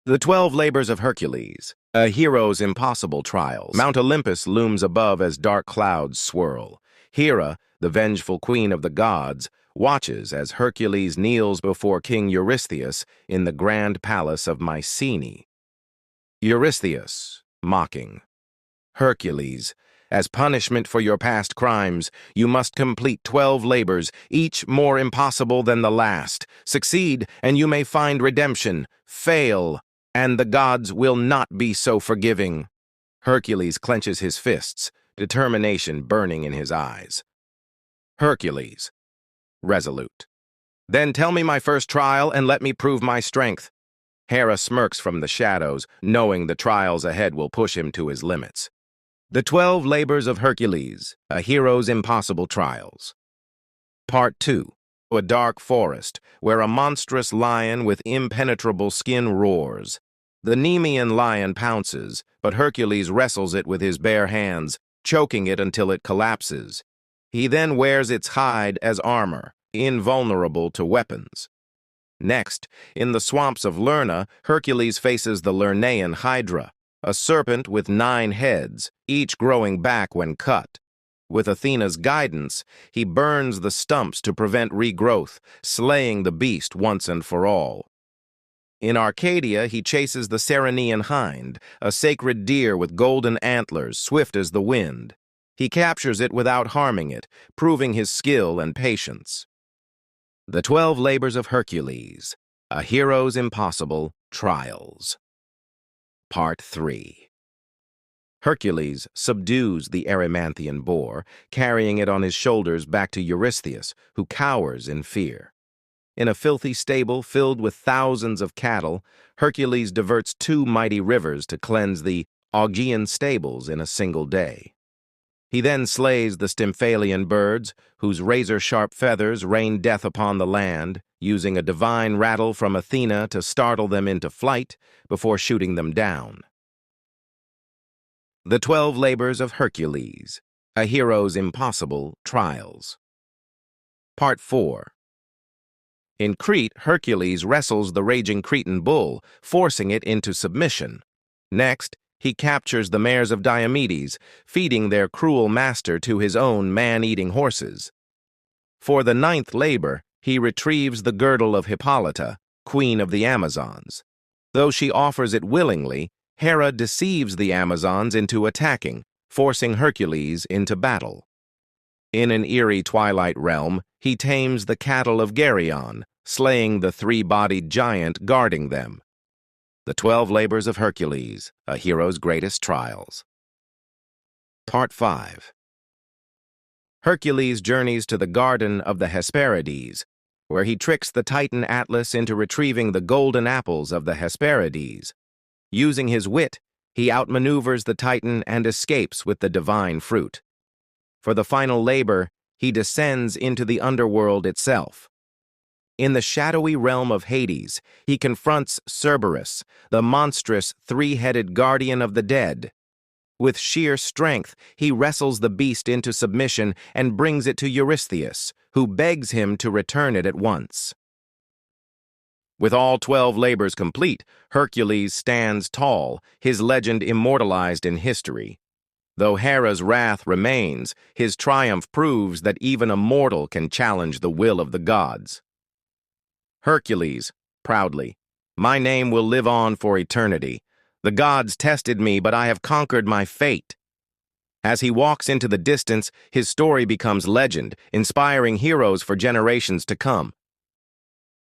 The 12 Labors of Hercules, a hero's impossible trials. Mount Olympus looms above as dark clouds swirl. Hera, the vengeful queen of the gods, watches as Hercules kneels before King Eurystheus in the grand palace of Mycenae. Eurystheus, mocking. Hercules, as punishment for your past crimes, you must complete 12 labors, each more impossible than the last. Succeed, and you may find redemption. Fail, and the gods will not be so forgiving. Hercules clenches his fists, determination burning in his eyes. Hercules, resolute. Then tell me my first trial and let me prove my strength. Hera smirks from the shadows, knowing the trials ahead will push him to his limits. The 12 Labors of Hercules, a hero's impossible trials. Part 2. A dark forest, where a monstrous lion with impenetrable skin roars. The Nemean Lion pounces, but Hercules wrestles it with his bare hands, choking it until it collapses. He then wears its hide as armor, invulnerable to weapons. Next, in the swamps of Lerna, Hercules faces the Lernaean Hydra, a serpent with 9 heads, each growing back when cut. With Athena's guidance, he burns the stumps to prevent regrowth, slaying the beast once and for all. In Arcadia, he chases the Lernaean hind, a sacred deer with golden antlers, swift as the wind. He captures it without harming it, proving his skill and patience. The 12 Labors of Hercules, a hero's impossible trials. Part 3. Hercules subdues the Erymanthian boar, carrying it on his shoulders back to Eurystheus, who cowers in fear. In a filthy stable filled with thousands of cattle, Hercules diverts 2 mighty rivers to cleanse the Augean stables in a single day. He then slays the Stymphalian birds, whose razor-sharp feathers rain death upon the land, using a divine rattle from Athena to startle them into flight before shooting them down. The 12 Labors of Hercules, a hero's impossible trials. Part 4. In Crete, Hercules wrestles the raging Cretan Bull, forcing it into submission. Next, he captures the mares of Diomedes, feeding their cruel master to his own man-eating horses. For the 9th labor, he retrieves the girdle of Hippolyta, queen of the Amazons. Though she offers it willingly, Hera deceives the Amazons into attacking, forcing Hercules into battle. In an eerie twilight realm, he tames the cattle of Geryon, slaying the 3-bodied giant guarding them. The 12 Labors of Hercules, a hero's greatest trials. Part 5. Hercules journeys to the garden of the Hesperides, where he tricks the Titan Atlas into retrieving the golden apples of the Hesperides. Using his wit, he outmaneuvers the Titan and escapes with the divine fruit. For the final labor, he descends into the Underworld itself. In the shadowy realm of Hades, he confronts Cerberus, the monstrous 3-headed guardian of the dead. With sheer strength, he wrestles the beast into submission and brings it to Eurystheus, who begs him to return it at once. With all 12 labors complete, Hercules stands tall, his legend immortalized in history. Though Hera's wrath remains, his triumph proves that even a mortal can challenge the will of the gods. Hercules, proudly, my name will live on for eternity. The gods tested me, but I have conquered my fate. As he walks into the distance, his story becomes legend, inspiring heroes for generations to come.